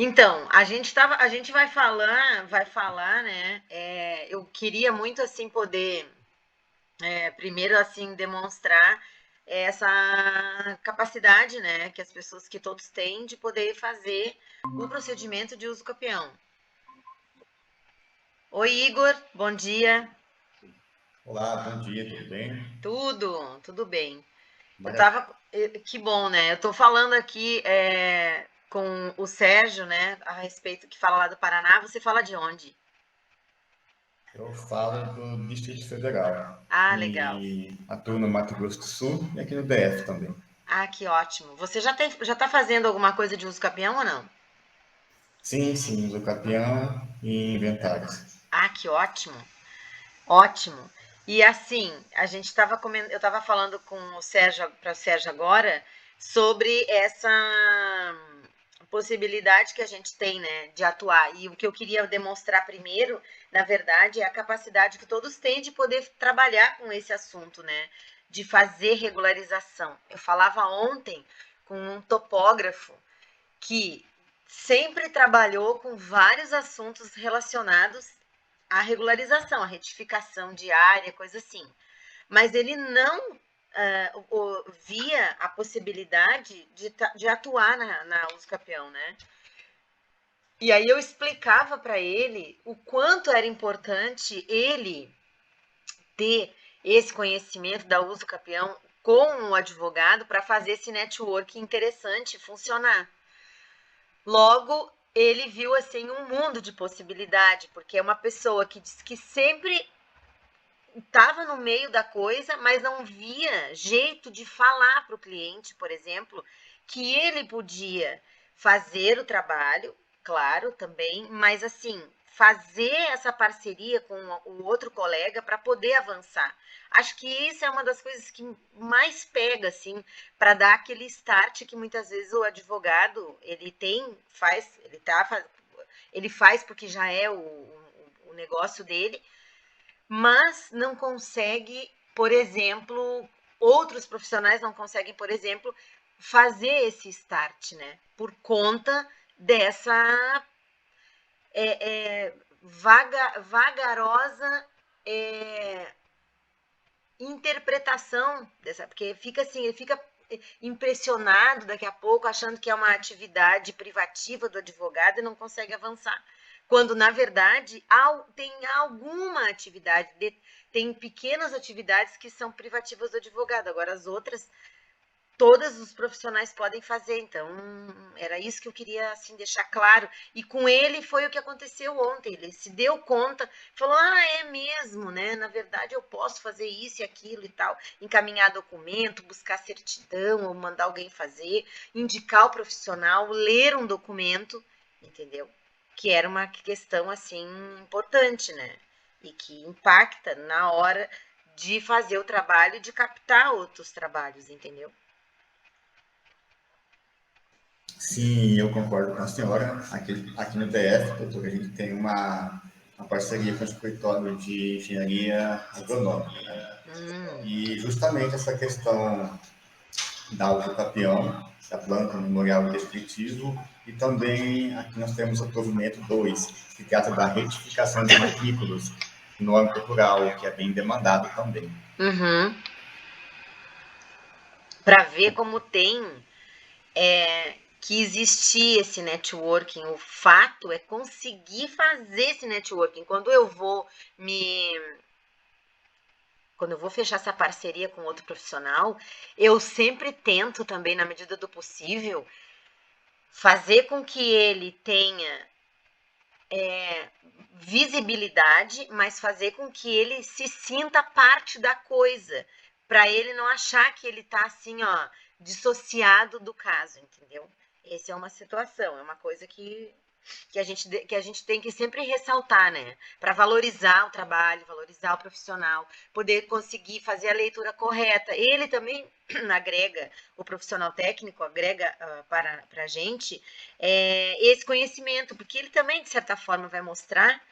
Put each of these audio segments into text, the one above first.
Então, a gente vai falar, né? Eu queria muito assim poder, primeiro assim demonstrar essa capacidade, né, que as pessoas, que todos têm, de poder fazer o procedimento de uso capião. Oi, Igor, bom dia. Olá, bom dia, tudo bem? Tudo bem. Eu Mara- tava, que bom, né? Eu tô falando aqui com o Sérgio, né, a respeito que fala lá do Paraná. Você fala de onde? Eu falo do Distrito Federal Ah, legal. e atuo no Mato Grosso do Sul e aqui no DF também. Ah, que ótimo. Você já tá fazendo alguma coisa de uso capião ou não? Sim, sim, uso capião e inventários. Ah, que ótimo. Ótimo. E assim, eu estava falando com o Sérgio, para o Sérgio agora, sobre essa possibilidade que a gente tem, né, de atuar. E o que eu queria demonstrar primeiro, na verdade, é a capacidade que todos têm de poder trabalhar com esse assunto, né, de fazer regularização. Eu falava ontem com um topógrafo que sempre trabalhou com vários assuntos relacionados à regularização, à retificação de área, coisa assim. Mas ele não via a possibilidade de atuar na uso capião, né? E aí eu explicava para ele o quanto era importante ele ter esse conhecimento da uso capião com o advogado para fazer esse network interessante funcionar. Logo, ele viu assim um mundo de possibilidade, porque é uma pessoa que diz que sempre estava no meio da coisa, mas não via jeito de falar para o cliente, por exemplo, que ele podia fazer o trabalho, claro, também, mas assim, fazer essa parceria com o outro colega para poder avançar. Acho que isso é uma das coisas que mais pega, assim, para dar aquele start que muitas vezes o advogado ele tem, faz, ele faz porque já é o negócio dele, mas não consegue, por exemplo, outros profissionais não conseguem, por exemplo, fazer esse start, né? Por conta dessa vagarosa é, interpretação dessa, porque fica assim, ele fica impressionado daqui a pouco, achando que é uma atividade privativa do advogado e não consegue avançar. Quando, na verdade, tem alguma atividade, tem pequenas atividades que são privativas do advogado, agora as outras todos os profissionais podem fazer. Então, era isso que eu queria assim deixar claro. E com ele foi o que aconteceu ontem. Ele se deu conta, falou: "Ah, é mesmo, né? Na verdade, eu posso fazer isso e aquilo e tal, encaminhar documento, buscar certidão ou mandar alguém fazer, indicar o profissional, ler um documento, entendeu? Que era uma questão assim importante, né? E que impacta na hora de fazer o trabalho e de captar outros trabalhos, entendeu? Sim, eu concordo com a senhora. Aqui no DF, doutor, a gente tem uma parceria com o escritório de engenharia agronômica, né? Hum, E justamente essa questão da uso capião, da planta memorial e descritivo, e também aqui nós temos o provimento 2, que trata da retificação de matrículas no âmbito rural, que é bem demandado também. uhum. Para ver como tem que existir esse networking. O fato é conseguir fazer esse networking. Me quando eu vou fechar essa parceria com outro profissional, eu sempre tento também, na medida do possível, fazer com que ele tenha visibilidade, mas fazer com que ele se sinta parte da coisa, para ele não achar que ele está assim, ó, dissociado do caso, entendeu? Essa é uma situação, é uma coisa que a gente tem que sempre ressaltar, né? Para valorizar o trabalho, valorizar o profissional, poder conseguir fazer a leitura correta. Ele também agrega, o profissional técnico agrega para a gente esse conhecimento, porque ele também, de certa forma, vai mostrar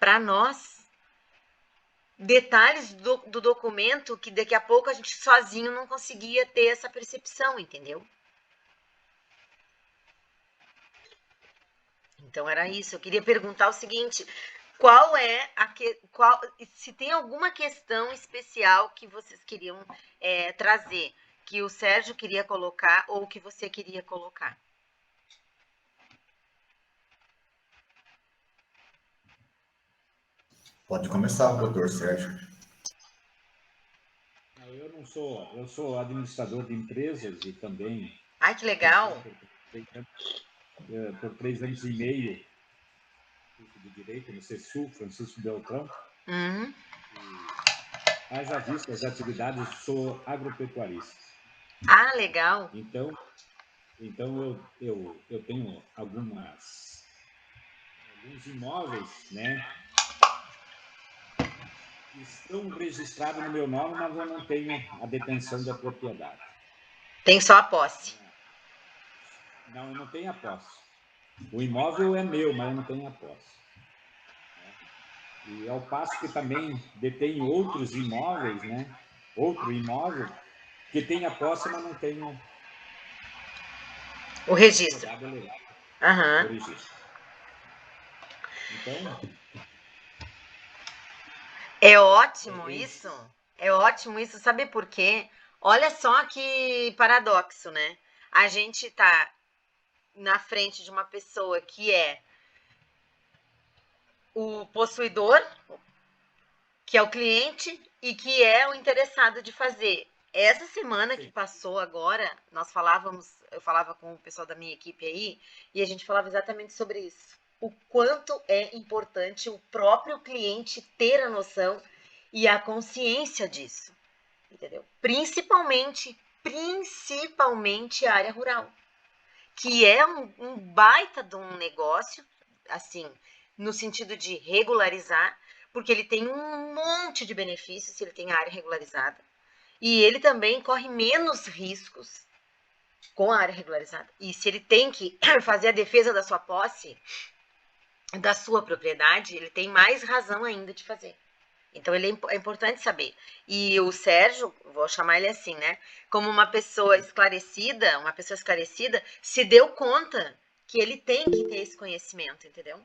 para nós detalhes do documento que daqui a pouco a gente sozinho não conseguia ter essa percepção, entendeu? Então era isso. Eu queria perguntar o seguinte: se tem alguma questão especial que vocês queriam trazer, que o Sérgio queria colocar ou que você queria colocar? Pode começar, doutor Sérgio. Eu sou administrador de empresas e também. Ai, que legal! Por 3 anos e meio, curso de Direito no CESU, Francisco Beltrão. Uhum. Haja vista as atividades, sou agropecuarista. Ah, legal! Então eu tenho alguns imóveis, né, que estão registrados no meu nome, mas eu não tenho a detenção da propriedade. Tem só a posse. Não, eu não tenho a posse. O imóvel é meu, mas eu não tenho a posse. E ao passo que também detém outros imóveis, né? Outro imóvel que tem a posse, mas não tem o registro. O registro. Então, é ótimo isso. É ótimo isso. Sabe por quê? Olha só que paradoxo, né? A gente tá na frente de uma pessoa que é o possuidor, que é o cliente e que é o interessado de fazer. Essa semana que passou agora, eu falava com o pessoal da minha equipe aí, e a gente falava exatamente sobre isso. O quanto é importante o próprio cliente ter a noção e a consciência disso, entendeu? Principalmente a área rural, que é um baita de um negócio, assim, no sentido de regularizar, porque ele tem um monte de benefícios se ele tem a área regularizada. E ele também corre menos riscos com a área regularizada. E se ele tem que fazer a defesa da sua posse, da sua propriedade, ele tem mais razão ainda de fazer. Então, é importante saber. E o Sérgio, vou chamar ele assim, né? Como uma pessoa esclarecida, se deu conta que ele tem que ter esse conhecimento, entendeu?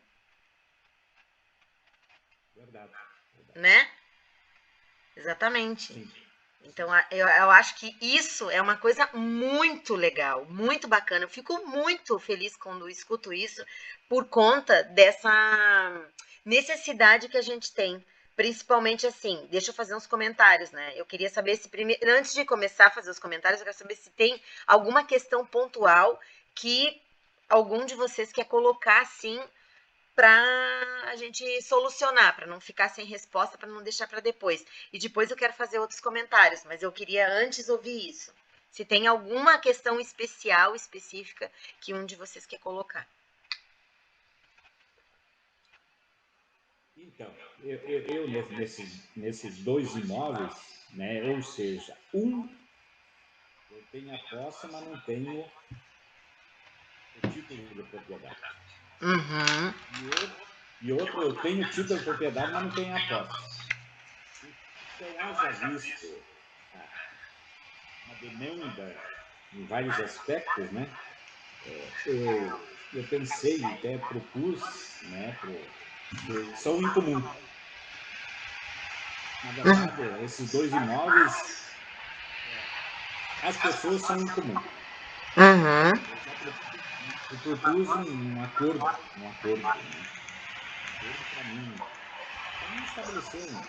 Verdade. Né? Exatamente. Sim. Então, eu acho que isso é uma coisa muito legal, muito bacana. Eu fico muito feliz quando escuto isso, por conta dessa necessidade que a gente tem. Principalmente assim, deixa eu fazer uns comentários, né? Eu queria saber se primeiro, antes de começar a fazer os comentários, eu quero saber se tem alguma questão pontual que algum de vocês quer colocar assim para a gente solucionar, para não ficar sem resposta, para não deixar para depois. E depois eu quero fazer outros comentários, mas eu queria antes ouvir isso. Se tem alguma questão especial, específica, que um de vocês quer colocar. Então, eu nesses dois imóveis, né, ou seja, eu tenho a posse, mas não tenho o título de propriedade. Uhum. E outro, eu tenho o título de propriedade, mas não tenho a posse. Então, haja visto uma demanda em vários aspectos, né? Eu pensei, até propus, né, que são incomuns. Na verdade, esses dois imóveis, as pessoas são incomuns. Uhum. Eu propus um acordo, né? Para mim estabelecer uma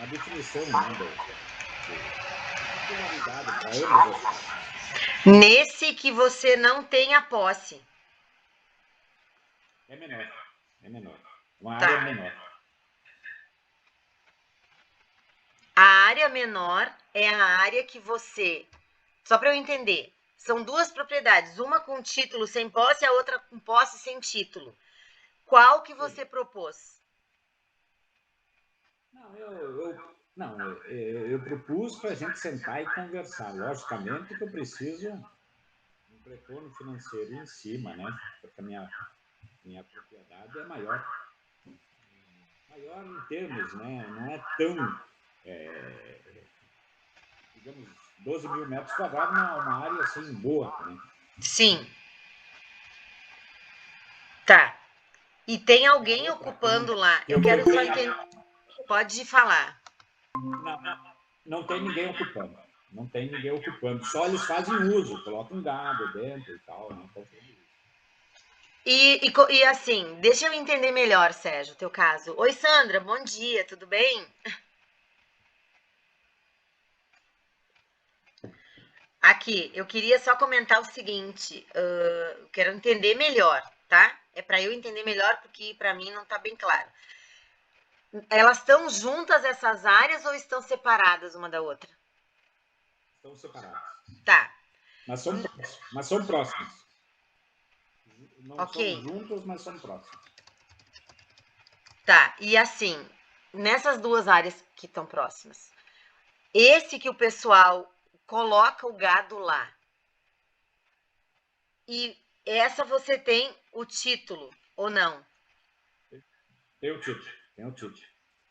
definição, né, da polaridade para ambas as partes. Nesse que você não tem a posse. É menor. Uma área menor. A área menor é a área que você... Só para eu entender, são duas propriedades, uma com título sem posse e a outra com posse sem título. Qual que você propôs? Eu propus para a gente sentar e conversar. Logicamente que eu preciso um retorno financeiro em cima, né? Porque a minha propriedade é maior. Maior em termos, né? Não é tão... digamos, 12 mil metros quadrados, uma área assim boa, né? Sim. Tá. E tem alguém ocupando lá. Eu quero só entender. Pode falar. Não tem ninguém ocupando. Não tem ninguém ocupando. Só eles fazem uso, colocam gado dentro e tal, né? E assim, deixa eu entender melhor, Sérgio, o teu caso. Oi, Sandra, bom dia, tudo bem? Aqui, eu queria só comentar o seguinte, quero entender melhor, tá? É para eu entender melhor, porque para mim não tá bem claro. Elas estão juntas, essas áreas, ou estão separadas uma da outra? Estão separadas. Tá. Mas são próximas. Não Ok. são juntas, mas são próximas. Tá, e assim, nessas duas áreas que estão próximas, esse que o pessoal coloca o gado lá, e essa você tem o título, ou não? Tem o título.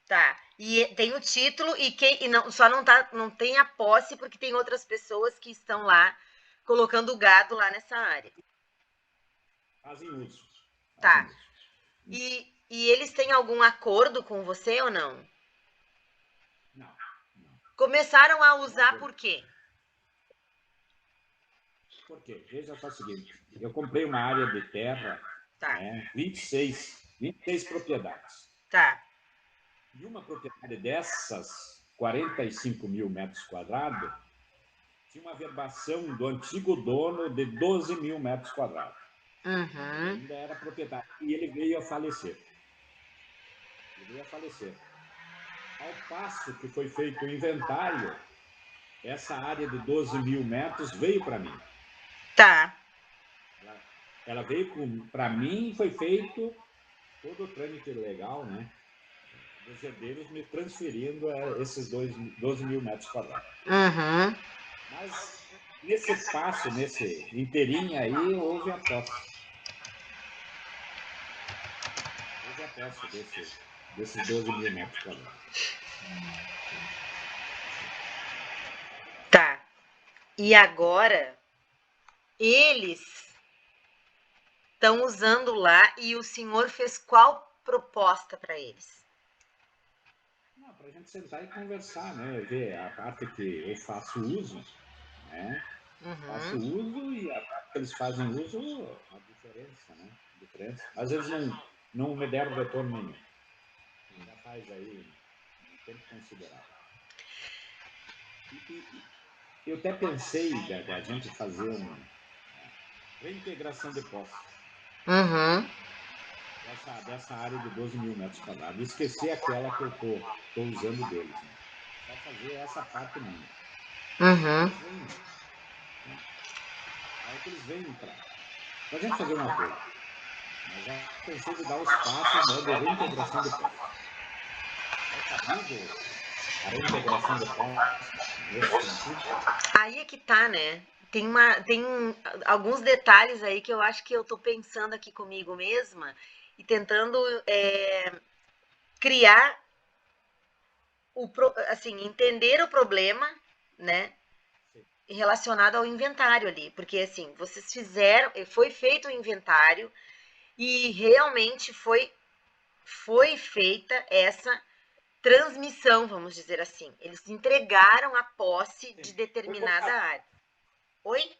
Tá, e tem o título e não, só não tem a posse porque tem outras pessoas que estão lá colocando o gado lá nessa área. Fazem uso. Tá. E eles têm algum acordo com você ou não? Não. Começaram a usar por quê? Por quê? Veja só o seguinte, eu comprei uma área de terra, Tá. né, 26 propriedades. Tá. E uma propriedade dessas, 45 mil metros quadrados, tinha uma verbação do antigo dono de 12 mil metros quadrados. Uhum. Ainda era proprietário. E ele veio a falecer. Ao passo que foi feito o inventário, essa área de 12 mil metros veio para mim. Tá. Ela veio para mim e foi feito todo o trâmite legal, né? Dos herdeiros me transferindo esses 12 mil metros quadrados. Uhum. Mas nesse passo, nesse inteirinho aí, houve a posse. Desses 12 mil metros quadrados. Tá. E agora, eles estão usando lá e o senhor fez qual proposta para eles? Não, para a gente sentar e conversar, né? Ver a parte que eu faço uso, né? Faço uso e a parte que eles fazem uso, a diferença, né? Mas eles não me deram retorno nenhum. Já faz aí um tempo considerável. Eu até pensei da gente fazer uma reintegração de posse. Dessa área de 12 mil metros quadrados. Esquecer aquela que eu estou usando deles. Né? Só fazer essa parte minha. Aí que eles vêm para a gente fazer uma coisa. Mas já pensei de dar os passos, né, de reintegração de posse. É sabido a reintegração de posse nesse sentido? Aí é que tá, né? Tem alguns detalhes aí que eu acho que eu tô pensando aqui comigo mesma e tentando criar assim, entender o problema, né? Relacionado ao inventário ali, porque assim, vocês foi feito o inventário e realmente foi feita essa transmissão, vamos dizer assim. Eles entregaram a posse de determinada área. Oi?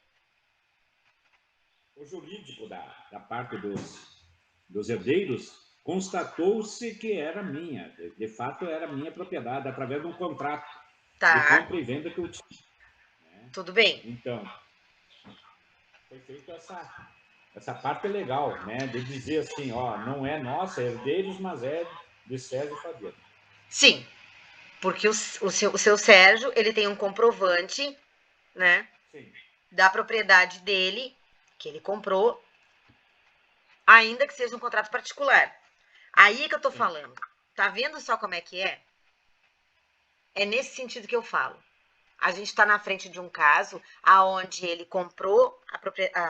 O jurídico da parte dos herdeiros constatou-se que era minha. De fato, era minha propriedade, através de um contrato de compra e venda que eu tinha. Né? Tudo bem. Então, foi feita essa parte legal, né? De dizer assim, ó, não é nossa, é herdeiros, mas é de Sérgio Fabiano. Sim, porque o seu Sérgio, ele tem um comprovante, né? Sim. Da propriedade dele, que ele comprou, ainda que seja um contrato particular. Aí é que eu tô falando. Tá vendo só como é que é? É nesse sentido que eu falo. A gente está na frente de um caso aonde ele comprou a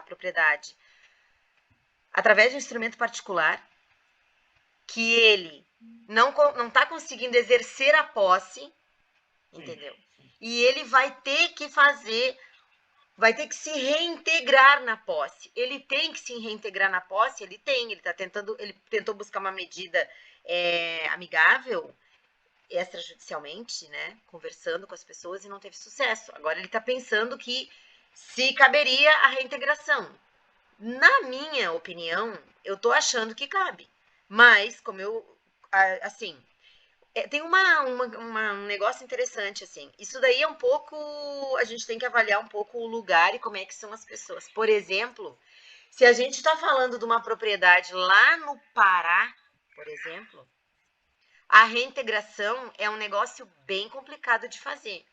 propriedade através de um instrumento particular, que ele não está conseguindo exercer a posse, entendeu? E ele vai ter que fazer vai ter que se reintegrar na posse. Ele tem que se reintegrar na posse, ele tentou buscar uma medida amigável, extrajudicialmente, né, conversando com as pessoas e não teve sucesso. Agora ele está pensando que se caberia a reintegração. Na minha opinião, eu tô achando que cabe. Mas, como eu, assim, tem um negócio interessante, assim. Isso daí é um pouco, a gente tem que avaliar um pouco o lugar e como é que são as pessoas. Por exemplo, se a gente está falando de uma propriedade lá no Pará, por exemplo, a reintegração é um negócio bem complicado de fazer,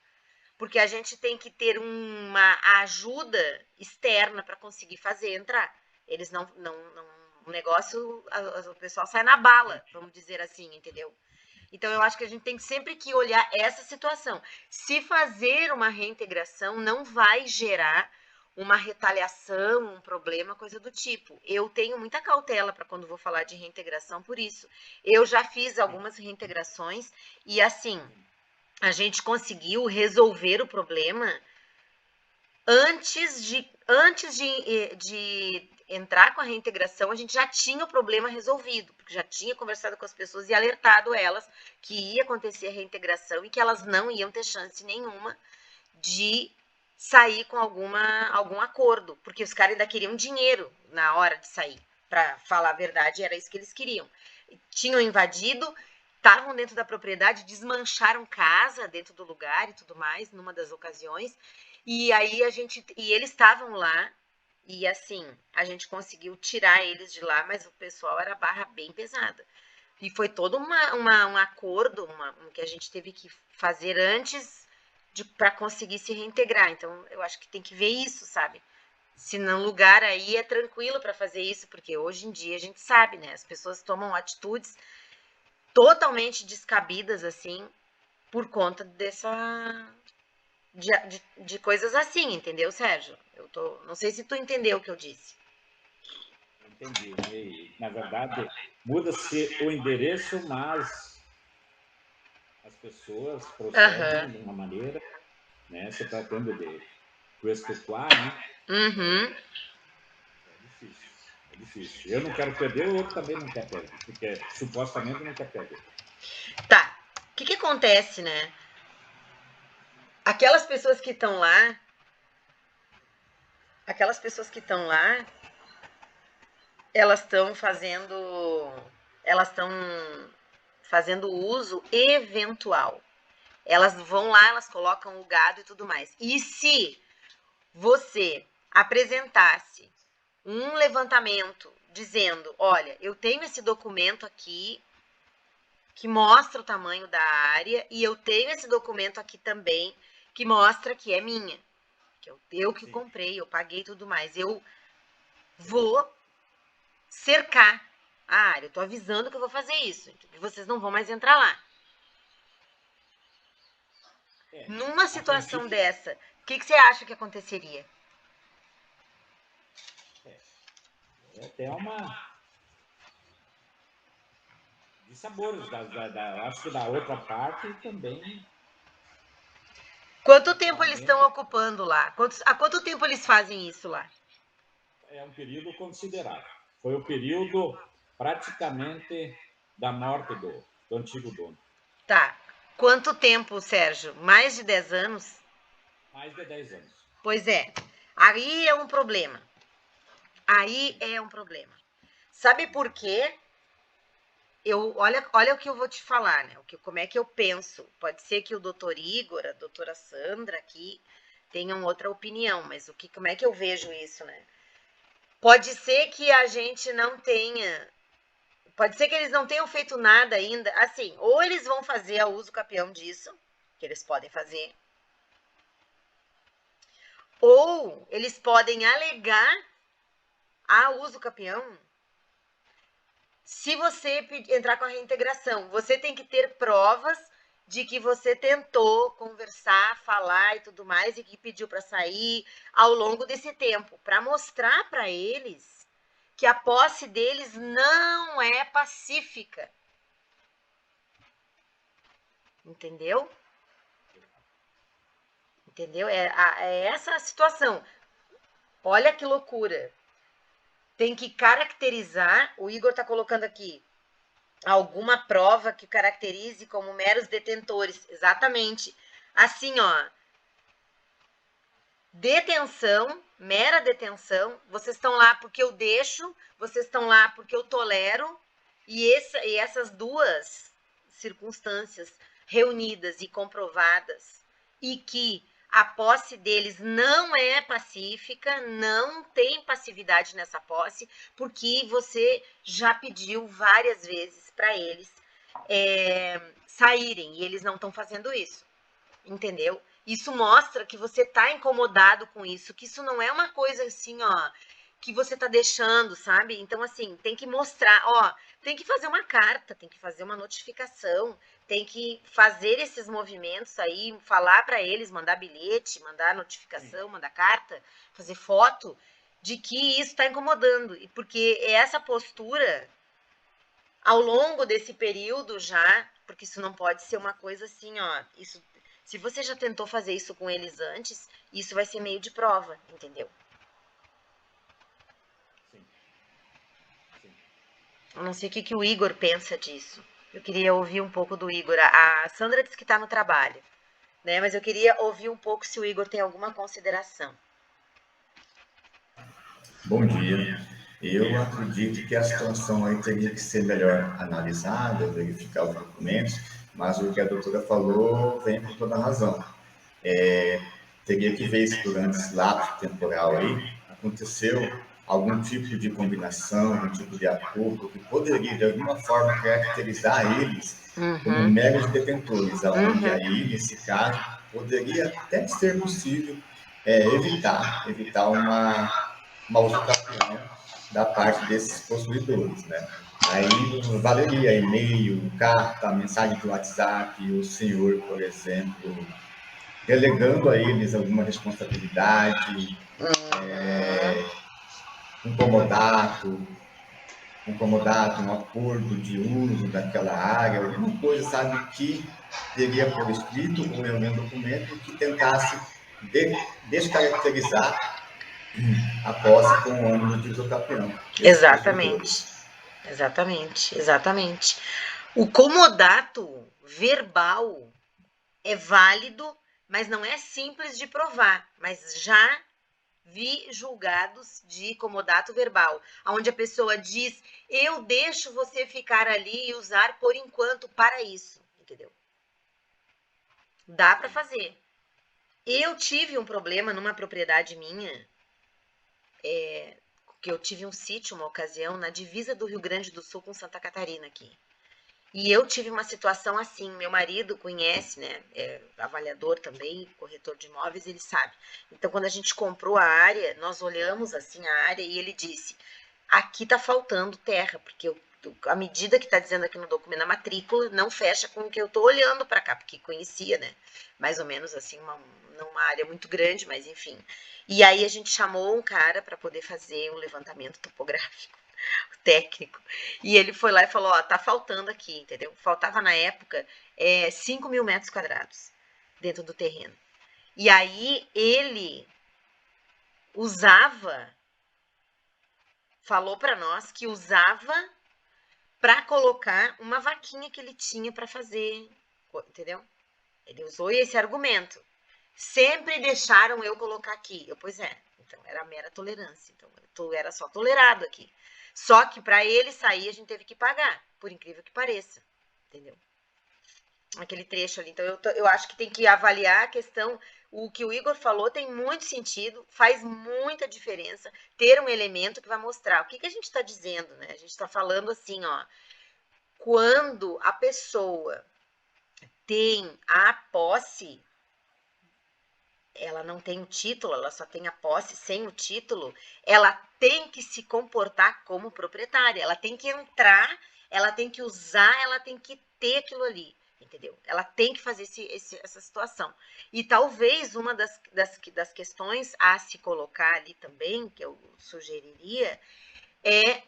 porque a gente tem que ter uma ajuda externa para conseguir fazer entrar. Eles o negócio, o pessoal sai na bala, vamos dizer assim, entendeu? Então eu acho que a gente tem sempre que olhar essa situação. Se fazer uma reintegração não vai gerar uma retaliação, um problema, coisa do tipo. Eu tenho muita cautela para quando vou falar de reintegração por isso. Eu já fiz algumas reintegrações e assim, a gente conseguiu resolver o problema antes de entrar com a reintegração, a gente já tinha o problema resolvido, porque já tinha conversado com as pessoas e alertado elas que ia acontecer a reintegração e que elas não iam ter chance nenhuma de sair com algum acordo, porque os caras ainda queriam dinheiro na hora de sair. Para falar a verdade, era isso que eles queriam. Tinham invadido, estavam dentro da propriedade, desmancharam casa dentro do lugar e tudo mais, numa das ocasiões. E aí eles estavam lá e assim, a gente conseguiu tirar eles de lá, mas o pessoal era barra bem pesada. E foi todo um acordo que a gente teve que fazer antes para conseguir se reintegrar. Então, eu acho que tem que ver isso, sabe? Se no lugar aí é tranquilo para fazer isso, porque hoje em dia a gente sabe, né? As pessoas tomam atitudes totalmente descabidas, assim, por conta de coisas assim, entendeu, Sérgio? Não sei se tu entendeu o que eu disse. Entendi. E, na verdade, muda-se o endereço, mas as pessoas procedem de uma maneira, né? Se tratando de expetuar, né? Uhum. É difícil. Eu não quero perder, o outro também não quer perder, porque supostamente não quer perder. Tá. O que acontece, né? Aquelas pessoas que estão lá, elas estão fazendo uso eventual. Elas vão lá, elas colocam o gado e tudo mais. E se você apresentasse um levantamento dizendo, olha, eu tenho esse documento aqui que mostra o tamanho da área e eu tenho esse documento aqui também que mostra que é minha, que eu que comprei, eu paguei tudo mais. Eu vou cercar a área. Eu tô avisando que eu vou fazer isso, que vocês não vão mais entrar lá. Numa situação dessa, o que você acha que aconteceria? É até uma de sabores, acho que da outra parte também. Quanto tempo eles estão ocupando lá? Há quanto tempo eles fazem isso lá? É um período considerável. Foi o período praticamente da morte do antigo dono. Tá. Quanto tempo, Sérgio? Mais de 10 anos? Mais de 10 anos. Pois é. Aí é um problema. Sabe por quê? Olha o que eu vou te falar, né? Como é que eu penso. Pode ser que o doutor Igor, a doutora Sandra aqui tenham outra opinião, mas como é que eu vejo isso, né? Pode ser que a gente não tenha. Pode ser que eles não tenham feito nada ainda. Assim, ou eles vão fazer a uso capião disso, que eles podem fazer, ou eles podem alegar a uso capião. Se você entrar com a reintegração, você tem que ter provas de que você tentou conversar, falar e tudo mais, e que pediu para sair ao longo desse tempo, para mostrar para eles que a posse deles não é pacífica. Entendeu? Entendeu? É essa a situação. Olha que loucura. Tem que caracterizar, o Igor está colocando aqui, alguma prova que caracterize como meros detentores. Exatamente. Assim, ó. Detenção, mera detenção. Vocês estão lá porque eu deixo, vocês estão lá porque eu tolero. E essas duas circunstâncias reunidas e comprovadas, e que a posse deles não é pacífica, não tem passividade nessa posse, porque você já pediu várias vezes para eles saírem, e eles não estão fazendo isso, entendeu? Isso mostra que você tá incomodado com isso, que isso não é uma coisa assim, ó, que você tá deixando, sabe? Então, assim, tem que mostrar, ó, tem que fazer uma carta, tem que fazer uma notificação, tem que fazer esses movimentos aí, falar para eles, mandar bilhete, mandar notificação, mandar carta, fazer foto de que isso tá incomodando. E porque essa postura, ao longo desse período já, porque isso não pode ser uma coisa assim, ó, isso, se você já tentou fazer isso com eles antes, isso vai ser meio de prova, entendeu? Sim. Sim. Eu não sei o que o Igor pensa disso. Eu queria ouvir um pouco do Igor. A Sandra disse que está no trabalho, né? Mas eu queria ouvir um pouco se o Igor tem alguma consideração. Bom dia. Eu acredito que a situação aí teria que ser melhor analisada, verificar os documentos, mas o que a doutora falou vem com toda a razão. Teria que ver se durante esse lapso temporal aí aconteceu algum tipo de combinação, algum tipo de acordo que poderia, de alguma forma, caracterizar eles como meros detentores, aonde aí, nesse caso, poderia até ser possível evitar uma usucapião da parte desses possuidores, né? Aí valeria e-mail, carta, mensagem de WhatsApp, o senhor, por exemplo, delegando a eles alguma responsabilidade, um comodato, um acordo de uso daquela área, alguma coisa, sabe, que teria por escrito ou em algum documento que tentasse descaracterizar a posse com o ânimo de usucapião. Exatamente. Exatamente, exatamente. O comodato verbal é válido, mas não é simples de provar. Mas já vi julgados de comodato verbal, onde a pessoa diz: eu deixo você ficar ali e usar por enquanto para isso, entendeu? Dá para fazer. Eu tive um problema numa propriedade minha, que eu tive um sítio, uma ocasião, na divisa do Rio Grande do Sul com Santa Catarina aqui. E eu tive uma situação assim, meu marido conhece, né, é avaliador também, corretor de imóveis, ele sabe. Então, quando a gente comprou a área, nós olhamos assim a área e ele disse, aqui tá faltando terra, porque a medida que tá dizendo aqui no documento, na matrícula, não fecha com o que eu tô olhando para cá, porque conhecia, né, mais ou menos assim, uma área muito grande, mas enfim. E aí a gente chamou um cara para poder fazer um levantamento topográfico técnico. E ele foi lá e falou, ó, tá faltando aqui, entendeu? Faltava na época 5 mil metros quadrados dentro do terreno. E aí ele falou para nós que usava para colocar uma vaquinha que ele tinha para fazer, entendeu? Ele usou esse argumento. Sempre deixaram eu colocar aqui. Pois é, então era mera tolerância. Então era só tolerado aqui. Só que para ele sair a gente teve que pagar, por incrível que pareça, entendeu? Aquele trecho ali. Então eu acho que tem que avaliar a questão. O que o Igor falou tem muito sentido, faz muita diferença ter um elemento que vai mostrar. O que a gente está dizendo, né? A gente está falando assim, ó. Quando a pessoa tem a posse, ela não tem o título, ela só tem a posse sem o título, ela tem que se comportar como proprietária, ela tem que entrar, ela tem que usar, ela tem que ter aquilo ali, entendeu? Ela tem que fazer essa situação. E talvez uma das questões a se colocar ali também, que eu sugeriria, é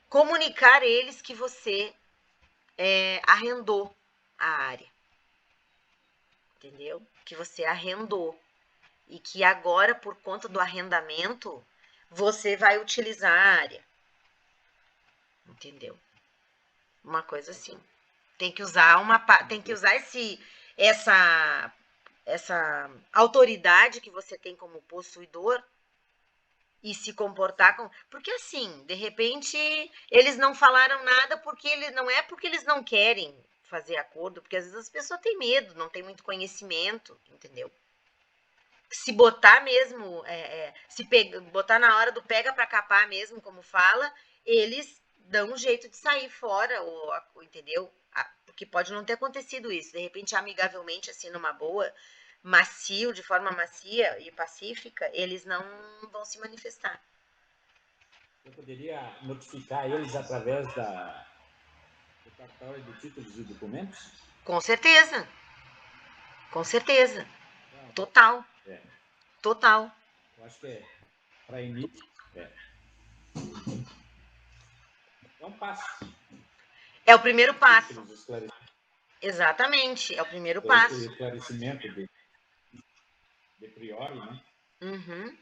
comunicar eles que você arrendou a área, entendeu? Que você arrendou. e que agora, por conta do arrendamento, você vai utilizar a área. Entendeu? Uma coisa assim. Tem que usar essa autoridade que você tem como possuidor e se comportar como... Porque assim, de repente, eles não falaram nada porque eles não querem fazer acordo, porque às vezes as pessoas têm medo, não têm muito conhecimento, entendeu? Se botar mesmo, botar na hora do pega pra capar mesmo, como fala, eles dão um jeito de sair fora, entendeu? Porque pode não ter acontecido isso. De repente, amigavelmente, assim, numa boa, de forma macia e pacífica, eles não vão se manifestar. Eu poderia notificar eles através do cartório de títulos e documentos? Com certeza. Com certeza. Total. Total. Eu acho que para início, é um passo. É o primeiro passo. Exatamente, é o primeiro passo. O esclarecimento de priori, né? Uhum.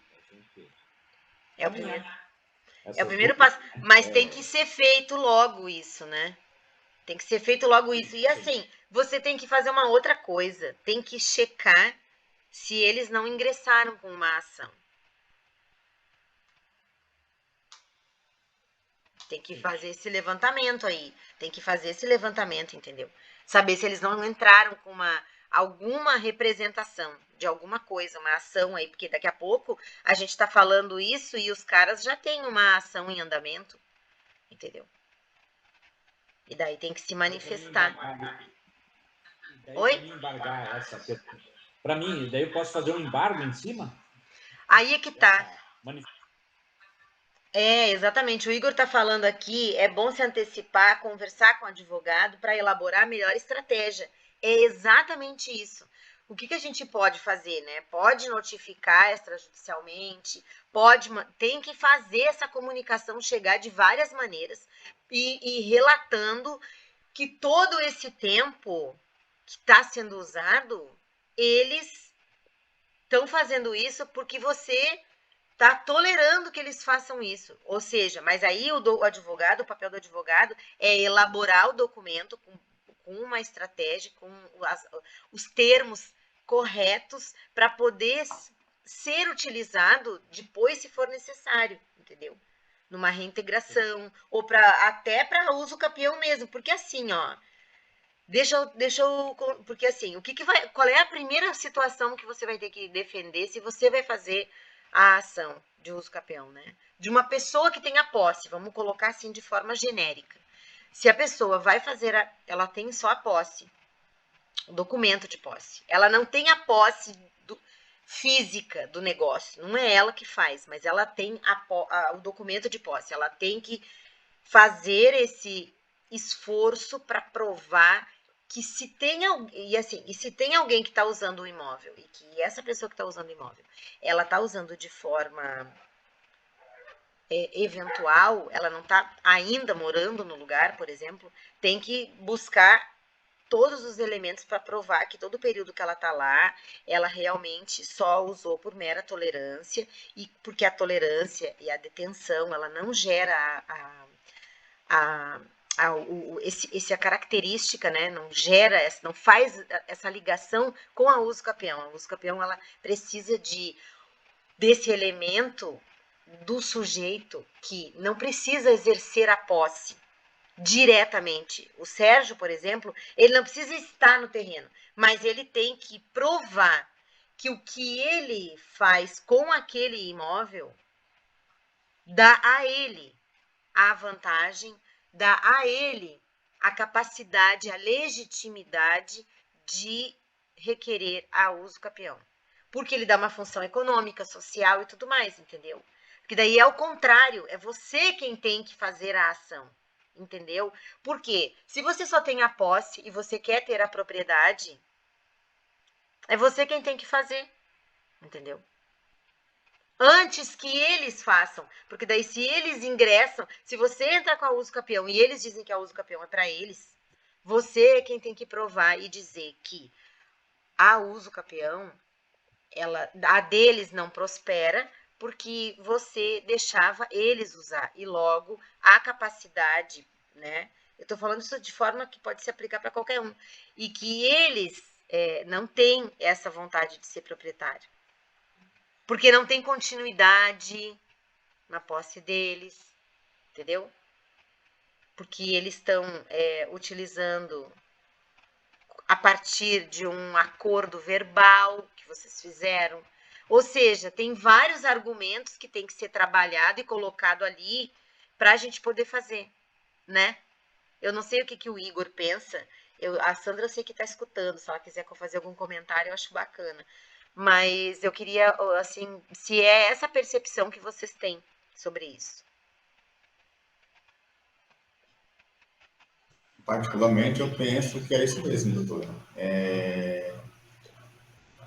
É o primeiro passo. Mas tem que ser feito logo isso, né? Tem que ser feito logo isso. E assim, você tem que fazer uma outra coisa. Tem que checar se eles não ingressaram com uma ação. Tem que fazer esse levantamento aí. Tem que fazer esse levantamento, entendeu? Saber se eles não entraram com alguma representação de alguma coisa, uma ação aí. Porque daqui a pouco a gente tá falando isso e os caras já têm uma ação em andamento. Entendeu? E daí tem que se manifestar. Oi? Para mim, daí eu posso fazer um embargo em cima? Aí é que tá. Exatamente. O Igor está falando aqui, é bom se antecipar, conversar com o advogado para elaborar a melhor estratégia. É exatamente isso. O que a gente pode fazer, né? Pode notificar extrajudicialmente, tem que fazer essa comunicação chegar de várias maneiras e relatando que todo esse tempo que está sendo usado, eles estão fazendo isso porque você está tolerando que eles façam isso. Ou seja, mas aí o papel do advogado é elaborar o documento com uma estratégia, com os termos corretos para poder ser utilizado depois, se for necessário, entendeu? Numa reintegração, ou até para uso capião mesmo. Porque assim, ó, porque assim, qual é a primeira situação que você vai ter que defender se você vai fazer a ação de uso capião, né? De uma pessoa que tenha posse, vamos colocar assim de forma genérica. Se a pessoa vai fazer, ela tem só a posse, o documento de posse. Ela não tem a posse física do negócio, não é ela que faz, mas ela tem o documento de posse. Ela tem que fazer esse esforço para provar que se tem alguém que está usando o imóvel e que essa pessoa que está usando o imóvel, ela está usando de forma eventual, ela não está ainda morando no lugar, por exemplo, tem que buscar todos os elementos para provar que todo o período que ela está lá, ela realmente só usou por mera tolerância, e porque a tolerância e a detenção, ela não gera essa característica, né, não faz essa ligação com a uso capião. A uso capião, ela precisa desse elemento do sujeito que não precisa exercer a posse diretamente. O Sérgio, por exemplo, ele não precisa estar no terreno, mas ele tem que provar que o que ele faz com aquele imóvel dá a ele a vantagem, dá a ele a capacidade, a legitimidade de requerer a uso capião. Porque ele dá uma função econômica, social e tudo mais, entendeu? Porque daí é o contrário, é você quem tem que fazer a ação, entendeu? Porque se você só tem a posse e você quer ter a propriedade, é você quem tem que fazer, entendeu? Antes que eles façam, porque daí se eles ingressam, se você entra com a uso capião e eles dizem que a uso capião é para eles, você é quem tem que provar e dizer que a uso capião a deles não prospera porque você deixava eles usar, e logo a capacidade, né? Eu estou falando isso de forma que pode se aplicar para qualquer um, e que eles não têm essa vontade de ser proprietário, porque não tem continuidade na posse deles, entendeu? Porque eles estão utilizando a partir de um acordo verbal que vocês fizeram. Ou seja, tem vários argumentos que tem que ser trabalhado e colocado ali para a gente poder fazer, né? Eu não sei o que o Igor pensa. A Sandra eu sei que está escutando. Se ela quiser fazer algum comentário, eu acho bacana. Mas eu queria, assim, se é essa percepção que vocês têm sobre isso. Particularmente, eu penso que é isso mesmo, doutora.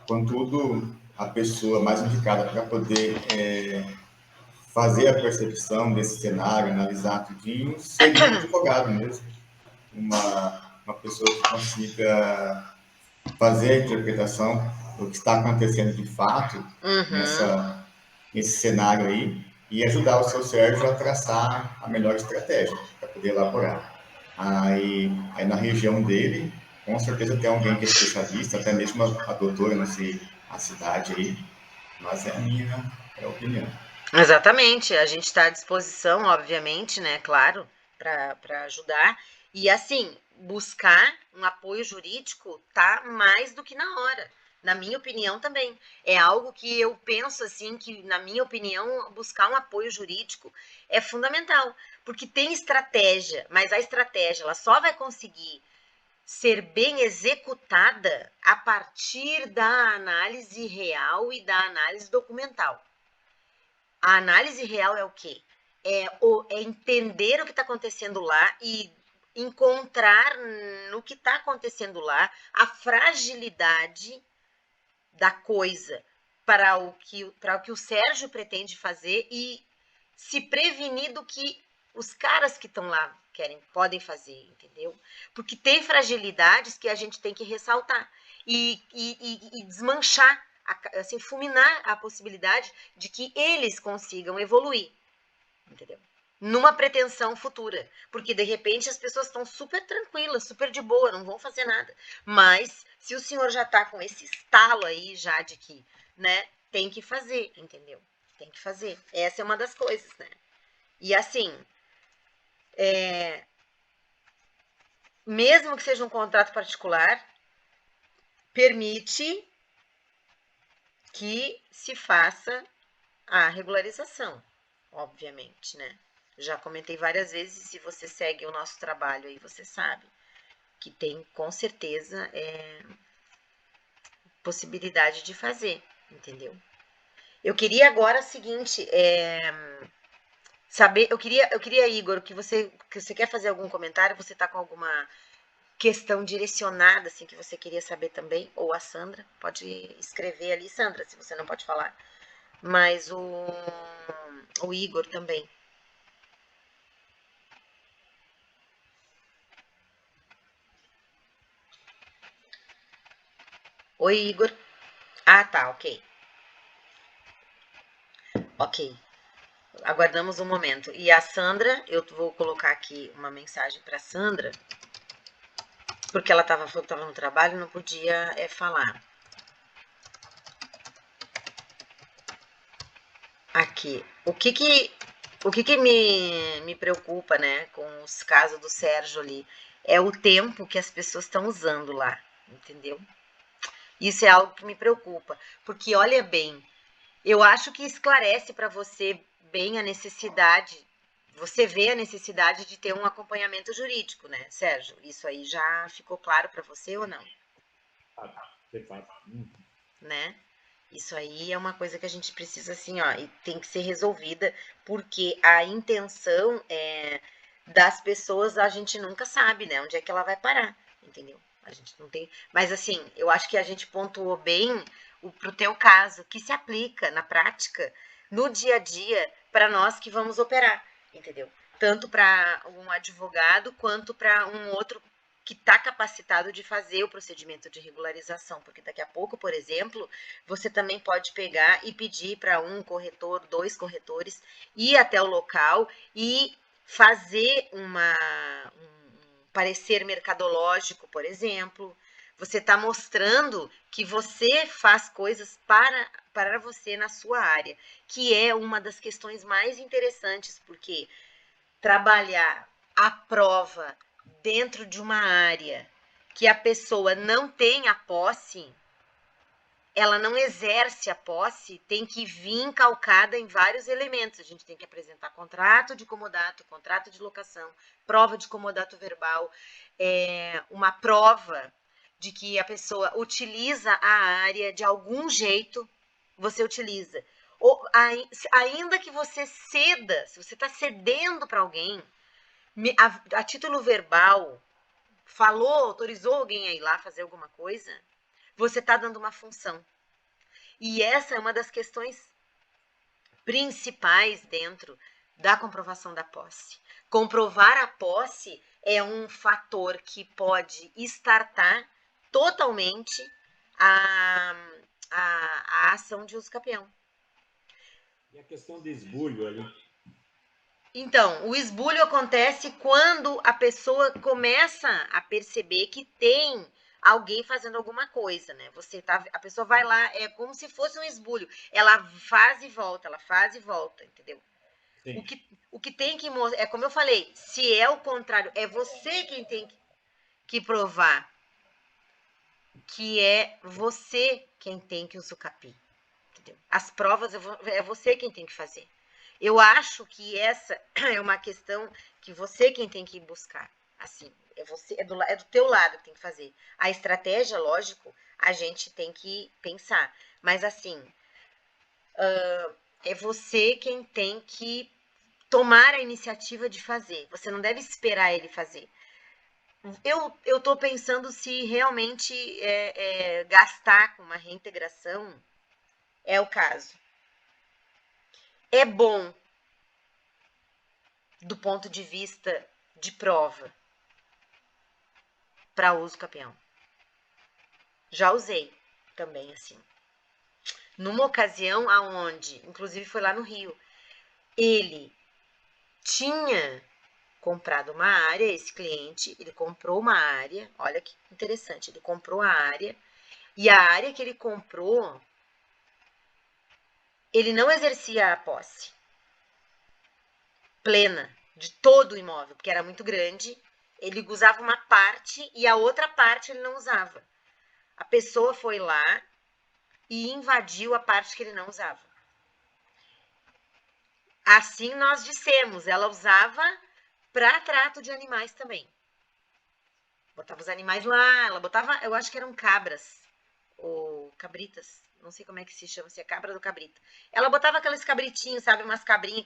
Contudo, a pessoa mais indicada para poder fazer a percepção desse cenário, analisar tudinho, seria um advogado mesmo. Uma pessoa que consiga fazer a interpretação do que está acontecendo de fato nesse cenário aí e ajudar o seu Sérgio a traçar a melhor estratégia para poder elaborar. Aí na região dele, com certeza tem alguém que é especialista, até mesmo a doutora, não sei a cidade aí, mas é a minha opinião. Exatamente, a gente está à disposição, obviamente, né, claro, para ajudar. E assim, buscar um apoio jurídico tá mais do que na hora. Na minha opinião também. É algo que eu penso assim, que na minha opinião, buscar um apoio jurídico é fundamental. Porque tem estratégia, mas a estratégia ela só vai conseguir ser bem executada a partir da análise real e da análise documental. A análise real é o quê? É entender o que está acontecendo lá e encontrar no que está acontecendo lá a fragilidade da coisa para o que o Sérgio pretende fazer e se prevenir do que os caras que estão lá podem fazer, entendeu? Porque tem fragilidades que a gente tem que ressaltar e desmanchar, assim, fulminar a possibilidade de que eles consigam evoluir, entendeu? Numa pretensão futura, porque de repente as pessoas estão super tranquilas, super de boa, não vão fazer nada. Mas se o senhor já está com esse estalo aí já de que, né, tem que fazer, entendeu? Tem que fazer. Essa é uma das coisas, né? E assim, mesmo que seja um contrato particular, permite que se faça a regularização, obviamente, né? Já comentei várias vezes, se você segue o nosso trabalho aí, você sabe que tem, com certeza, possibilidade de fazer, entendeu? Eu queria agora o seguinte, saber, eu queria, Igor, que você quer fazer algum comentário, você tá com alguma questão direcionada, assim, que você queria saber também, ou a Sandra, pode escrever ali, Sandra, se você não pode falar, mas o Igor também. Oi, Igor. Ah, tá, ok. Ok. Aguardamos um momento. E a Sandra, eu vou colocar aqui uma mensagem para Sandra, porque ela falou que estava no trabalho e não podia falar. Aqui. O que me preocupa, né, com os casos do Sérgio ali, é o tempo que as pessoas estão usando lá, entendeu? Isso é algo que me preocupa, porque olha bem, eu acho que esclarece para você bem a necessidade, você vê a necessidade de ter um acompanhamento jurídico, né, Sérgio? Isso aí já ficou claro para você ou não? Né? Isso aí é uma coisa que a gente precisa, assim, ó, e tem que ser resolvida, porque a intenção das pessoas a gente nunca sabe, né? Onde é que ela vai parar, entendeu? A gente não tem. Mas, assim, eu acho que a gente pontuou bem pro teu caso, que se aplica na prática, no dia a dia, para nós que vamos operar, entendeu? Tanto para um advogado quanto para um outro que está capacitado de fazer o procedimento de regularização, porque daqui a pouco, por exemplo, você também pode pegar e pedir para um corretor, 2 corretores, ir até o local e fazer um parecer mercadológico, por exemplo. Você está mostrando que você faz coisas para você na sua área, que é uma das questões mais interessantes, porque trabalhar a prova dentro de uma área que a pessoa não tem a posse, ela não exerce a posse, tem que vir calcada em vários elementos. A gente tem que apresentar contrato de comodato, contrato de locação, prova de comodato verbal, uma prova de que a pessoa utiliza a área de algum jeito, você utiliza. Ou, ainda que você ceda, se você está cedendo para alguém, a título verbal, falou, autorizou alguém a ir lá fazer alguma coisa, você está dando uma função. E essa é uma das questões principais dentro da comprovação da posse. Comprovar a posse é um fator que pode startar totalmente a ação de uso capião. E a questão de esbulho ali? Então, o esbulho acontece quando a pessoa começa a perceber que tem alguém fazendo alguma coisa, né? A pessoa vai lá, é como se fosse um esbulho. Ela faz e volta, entendeu? Sim. O que tem que mostrar, é como eu falei, se é o contrário, é você quem tem que provar que é você quem tem que usucapi, entendeu? As provas é você quem tem que fazer. Eu acho que essa é uma questão que você quem tem que buscar. Assim, é do teu lado que tem que fazer. A estratégia, lógico, a gente tem que pensar. Mas assim, é você quem tem que tomar a iniciativa de fazer. Você não deve esperar ele fazer. Eu tô pensando se realmente gastar com uma reintegração é o caso. É bom do ponto de vista de prova para uso capião. Já usei também assim. Numa ocasião aonde, inclusive foi lá no Rio, ele tinha comprado uma área, esse cliente, ele comprou uma área, olha que interessante, ele comprou a área, e a área que ele comprou, ele não exercia a posse plena de todo o imóvel, porque era muito grande, ele usava uma parte e a outra parte ele não usava. A pessoa foi lá e invadiu a parte que ele não usava. Assim nós dissemos, ela usava para trato de animais também. Botava os animais lá, ela botava, eu acho que eram cabras ou cabritas, não sei como é que se chama, se é cabra ou cabrita. Ela botava aqueles cabritinhos, sabe, umas cabrinhas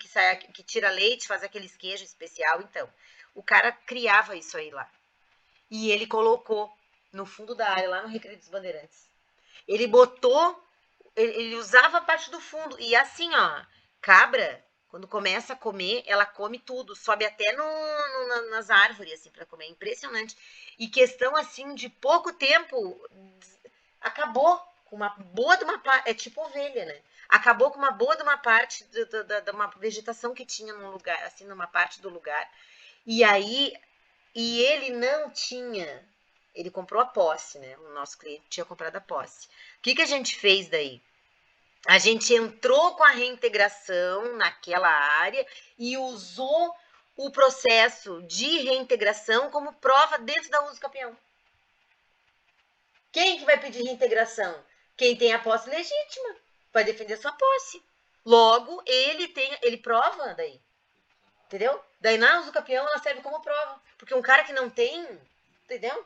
que tira leite, faz aqueles queijos especial, então. O cara criava isso aí lá. E ele colocou no fundo da área, lá no Recreio dos Bandeirantes. Ele botou, ele usava a parte do fundo, e assim, ó, cabra, quando começa a comer, ela come tudo, sobe até nas árvores, assim, para comer, impressionante. E questão, assim, de pouco tempo, acabou com uma boa de uma parte, é tipo ovelha, né? Acabou com uma boa de uma parte de uma vegetação que tinha num lugar, assim, numa parte do lugar. E aí, e ele não tinha, ele comprou a posse, né? O nosso cliente tinha comprado a posse. O que a gente fez daí? A gente entrou com a reintegração naquela área e usou o processo de reintegração como prova dentro da uso capião. Quem que vai pedir reintegração? Quem tem a posse legítima, vai defender sua posse. Logo, ele prova daí. Entendeu? Daí na uso capião ela serve como prova. Porque um cara que não tem, entendeu?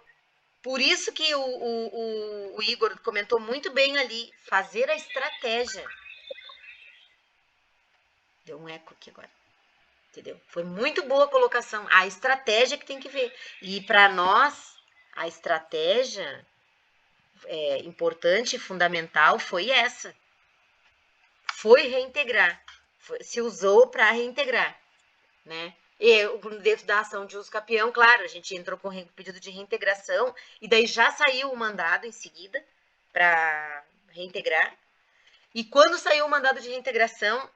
Por isso que o Igor comentou muito bem ali, fazer a estratégia. Deu um eco aqui agora. Entendeu? Foi muito boa a colocação. A estratégia que tem que ver. E para nós, a estratégia importante e fundamental foi essa. Foi reintegrar. Se usou para reintegrar, né? dentro da ação de uso capião, claro, a gente entrou com pedido de reintegração, e daí já saiu o mandado em seguida para reintegrar. E quando saiu o mandado de reintegração,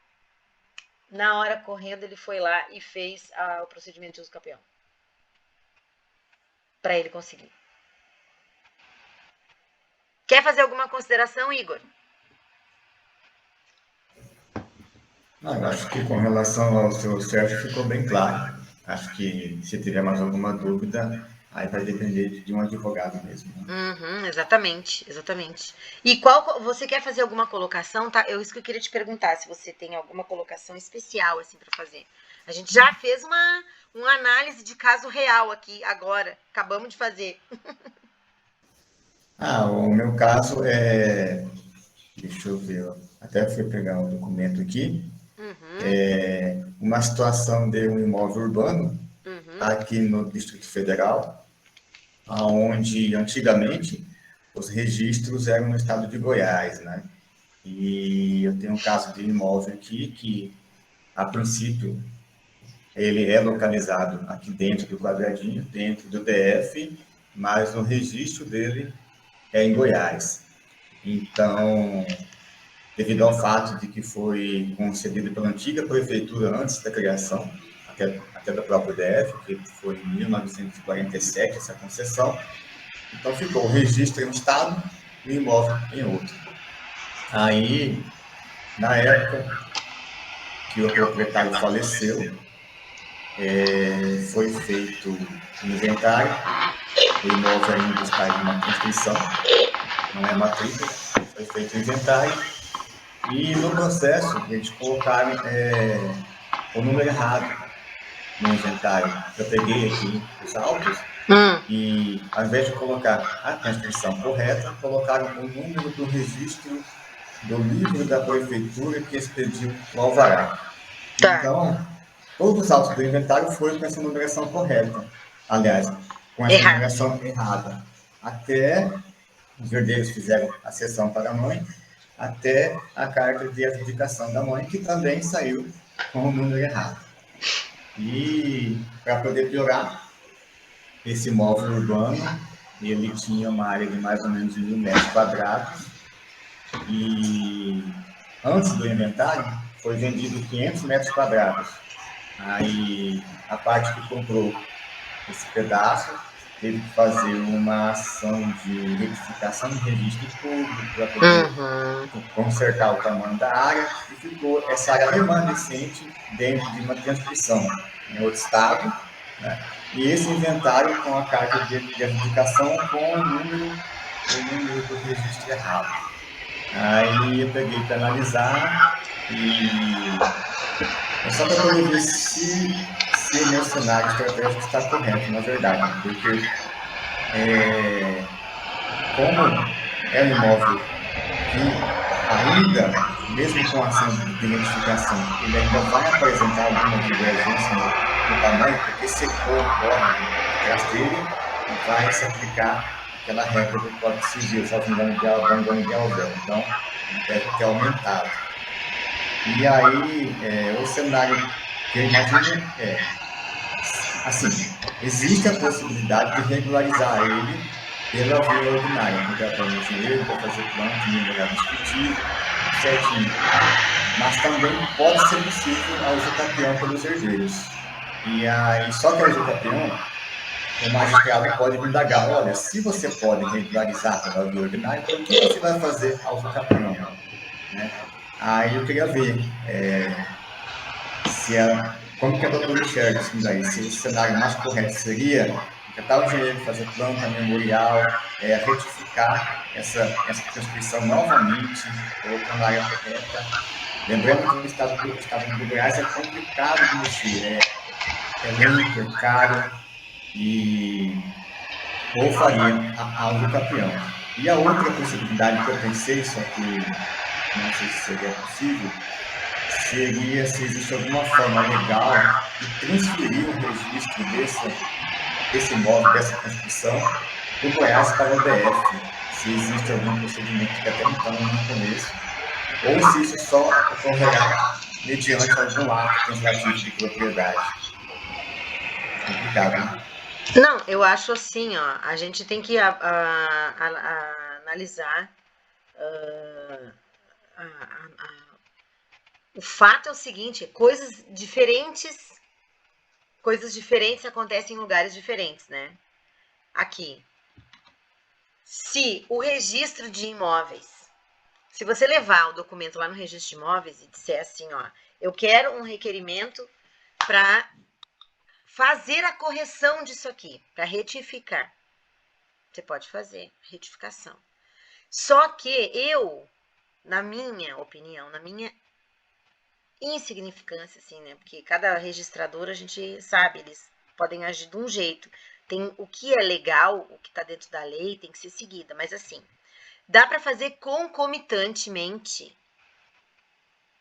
na hora correndo, ele foi lá e fez o procedimento de uso capião. Para ele conseguir. Quer fazer alguma consideração, Igor? Não, eu acho que com relação ao seu Sérgio ficou bem claro. Acho que se tiver mais alguma dúvida, aí vai depender de um advogado mesmo. Né? Exatamente. E você quer fazer alguma colocação? Tá? Isso que eu queria te perguntar, se você tem alguma colocação especial assim para fazer. A gente já fez uma análise de caso real aqui agora. Acabamos de fazer. O meu caso é... Deixa eu ver, até fui pegar um documento aqui. É uma situação de um imóvel urbano, aqui no Distrito Federal, onde antigamente os registros eram no estado de Goiás, né? E eu tenho um caso de imóvel aqui que, a princípio, ele é localizado aqui dentro do quadradinho, dentro do DF, mas o registro dele é em Goiás. Então, devido ao fato de que foi concedido pela antiga prefeitura antes da criação, até da própria DF, que foi em 1947 essa concessão, então ficou o registro em um estado e o imóvel em outro. Aí, na época que o proprietário faleceu, foi feito um inventário, o imóvel ainda está em uma constituição, não é matrícula, foi feito o inventário, e no processo eles colocaram o número errado no inventário. Eu peguei aqui os autos e, ao invés de colocar a constituição correta, colocaram o número do registro do livro da prefeitura que expediu o alvará. Tá. Então, todos os autos do inventário foram com essa numeração correta. Aliás, com essa numeração errada. Até os herdeiros fizeram a cessão para a mãe, até a carta de adjudicação da mãe, que também saiu com o número errado. E, para poder piorar, esse imóvel urbano, ele tinha uma área de mais ou menos 1.000 metros quadrados, e antes do inventário, foi vendido 500 metros quadrados. Aí, a parte que comprou esse pedaço teve que fazer uma ação de retificação de registro público para poder consertar o tamanho da área, e ficou essa área remanescente dentro de uma transcrição em outro estado, né? E esse inventário com a carta de adjudicação com o número do registro errado. Aí eu peguei para analisar e só para poder ver se o meu cenário estratégico está correto, na verdade, porque como é um imóvel que ainda, mesmo com a ação de identificação, ele ainda vai apresentar alguma divergência no tamanho, porque secou o corre atrás dele e vai se aplicar aquela regra do Código Civil, só não engano, de abandono de aluguel. Então, deve ter aumentado. E aí, o cenário que eu imagino assim, existe a possibilidade de regularizar ele pela via ordinária, contratar um engenheiro para fazer plano de mineral descritivo, certinho. Mas também pode ser possível a usucapião pelos herdeiros. E aí, só que a usucapião, o magistrado pode me indagar: olha, se você pode regularizar pela via ordinária, então o que você vai fazer a usucapião? Né? Aí eu queria ver como que a doutora enxerga isso daí, se o cenário mais correto seria catar o engenheiro, fazer planta memorial, retificar essa transcrição novamente, colocando a área correta. Lembrando que o estado do Goiás é complicado de mexer, é lento, é caro, ou faria a usucapião. E a outra possibilidade que eu pensei, só que não sei se seria possível, seria se existe alguma forma legal de transferir o registro desse imóvel, dessa construção, do Goiás para o DF, se existe algum procedimento que até então não conheço, ou se isso só ocorrerá mediante algum ato transitivo de propriedade. complicado, né? Não, eu acho assim, ó, a gente tem que analisar. O fato é o seguinte, coisas diferentes acontecem em lugares diferentes, né? Aqui, se o registro de imóveis, se você levar o documento lá no registro de imóveis e disser assim, ó, eu quero um requerimento para fazer a correção disso aqui, para retificar. Você pode fazer retificação. Só que eu, na minha opinião, na minha insignificância, assim, né? Porque cada registrador, a gente sabe, eles podem agir de um jeito. Tem o que é legal, o que está dentro da lei, tem que ser seguida. Mas assim, dá para fazer concomitantemente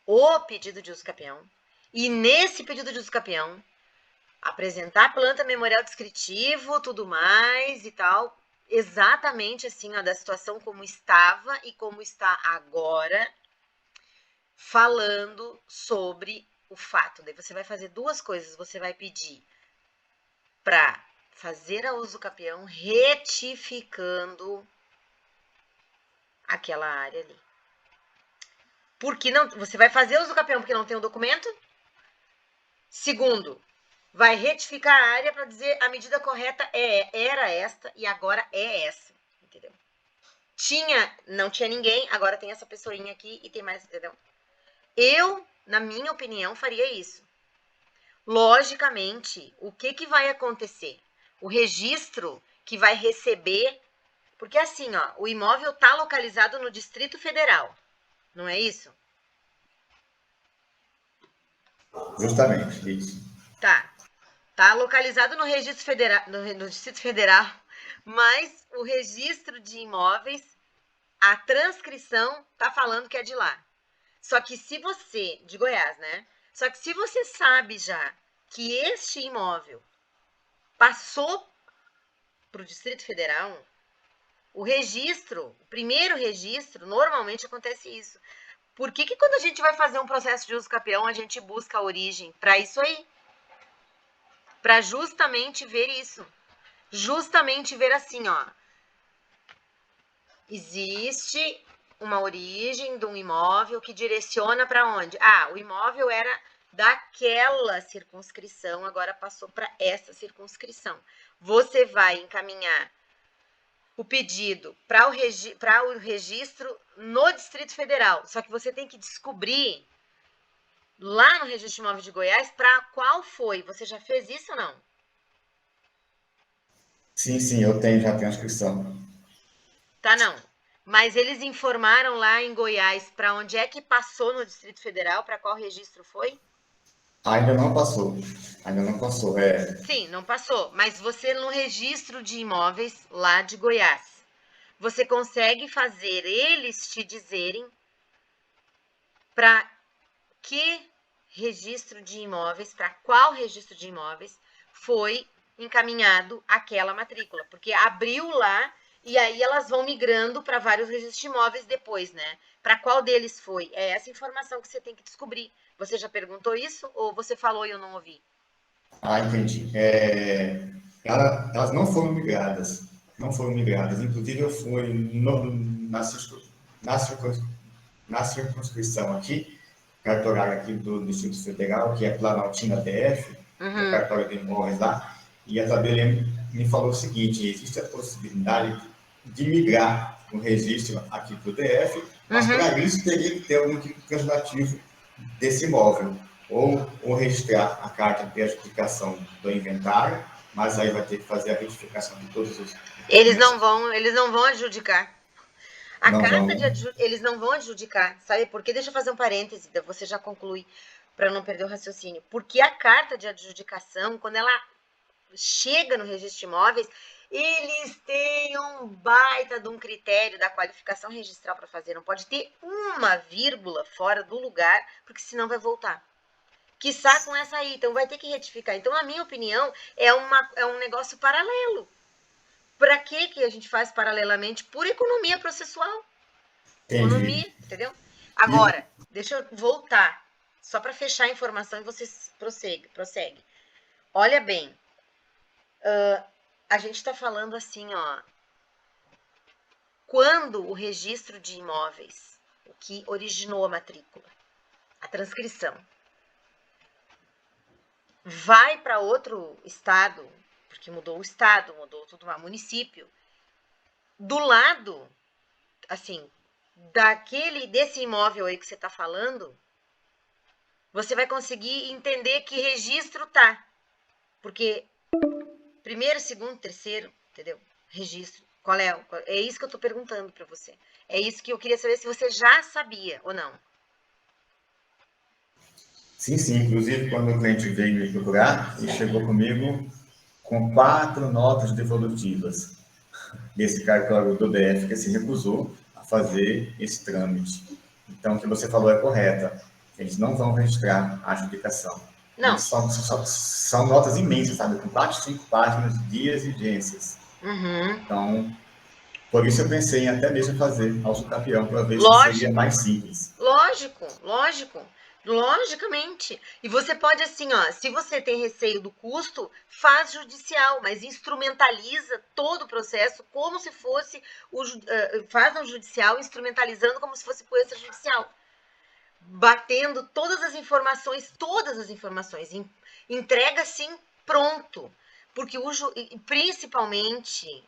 o pedido de uso capião. E nesse pedido de uso capião, apresentar a planta memorial descritivo, tudo mais e tal. Exatamente assim, ó, da situação como estava e como está agora, falando sobre o fato. Daí você vai fazer duas coisas. Você vai pedir para fazer a uso capião retificando aquela área ali. Porque não, você vai fazer uso capião porque não tem o documento. Segundo, vai retificar a área para dizer a medida correta era esta e agora é essa, entendeu? Não tinha ninguém, agora tem essa pessoinha aqui e tem mais, entendeu? Eu, na minha opinião, faria isso. Logicamente, o que vai acontecer? O registro que vai receber, porque assim, ó, o imóvel está localizado no Distrito Federal, não é isso? Justamente, isso. Tá localizado no Registro Federal, no Distrito Federal, mas o registro de imóveis, a transcrição tá falando que é de lá. Só que se você, de Goiás, né? Só que se você sabe já que este imóvel passou para o Distrito Federal, o primeiro registro, normalmente acontece isso. Por que quando a gente vai fazer um processo de uso capião, a gente busca a origem? Para isso aí. Para justamente ver isso. Justamente ver assim, ó. Existe uma origem de um imóvel que direciona para onde? Ah, o imóvel era daquela circunscrição, agora passou para essa circunscrição. Você vai encaminhar o pedido para o registro no Distrito Federal. Só que você tem que descobrir lá no Registro de Imóveis de Goiás para qual foi. Você já fez isso ou não? Sim, já tenho a inscrição. Tá, não. Mas eles informaram lá em Goiás para onde é que passou no Distrito Federal, para qual registro foi? Ainda não passou. Ainda não passou, Sim, não passou. Mas você no registro de imóveis lá de Goiás, você consegue fazer eles te dizerem para que registro de imóveis, para qual registro de imóveis foi encaminhado aquela matrícula, porque abriu lá e aí elas vão migrando para vários registros de imóveis depois, né? Para qual deles foi? É essa informação que você tem que descobrir. Você já perguntou isso ou você falou e eu não ouvi? Entendi. Elas não foram migradas. Não foram migradas. Inclusive, eu fui na circunscrição aqui, cartorário aqui do Distrito Federal, que é Planaltina DF, o cartório de imóveis lá, e a tabela me falou o seguinte: existe a possibilidade de migrar o registro aqui para o DF, mas para isso teria que ter algum tipo de translativo desse imóvel, ou registrar a carta de adjudicação do inventário, mas aí vai ter que fazer a retificação de todos os... Eles não vão adjudicar. Eles não vão adjudicar, sabe por quê? Deixa eu fazer um parêntese, você já conclui, para não perder o raciocínio. Porque a carta de adjudicação, quando ela chega no registro de imóveis, eles têm um baita de um critério da qualificação registral para fazer. Não pode ter uma vírgula fora do lugar, porque senão vai voltar. Quiçá com essa aí, então vai ter que retificar. Então, na minha opinião, é um negócio paralelo. Para que a gente faz paralelamente? Por economia processual. Entendi. Economia, entendeu? Agora, deixa eu voltar, só para fechar a informação e você prossegue. Olha bem, A gente está falando assim, ó, quando o registro de imóveis, o que originou a matrícula, a transcrição, vai para outro estado, porque mudou o estado, mudou tudo, o município, do lado, assim, desse imóvel aí que você está falando, você vai conseguir entender que registro tá. Porque primeiro, segundo, terceiro, entendeu? Registro. Qual é? É isso que eu tô perguntando para você. É isso que eu queria saber se você já sabia ou não. Sim, sim. Inclusive, quando o cliente veio me procurar, ele chegou comigo com 4 notas devolutivas desse cartório do DF que se recusou a fazer esse trâmite. Então, o que você falou é correto. Eles não vão registrar a adjudicação. Não. E são notas imensas, sabe? Com 4, 5 páginas de exigências. Uhum. Então, por isso eu pensei em até mesmo fazer a usucapião, para ver se seria mais simples. Logicamente. E você pode, assim, ó, se você tem receio do custo, faz judicial, mas instrumentaliza todo o processo como se fosse, faz um judicial instrumentalizando como se fosse por extrajudicial. Batendo todas as informações, entrega assim, pronto. Porque principalmente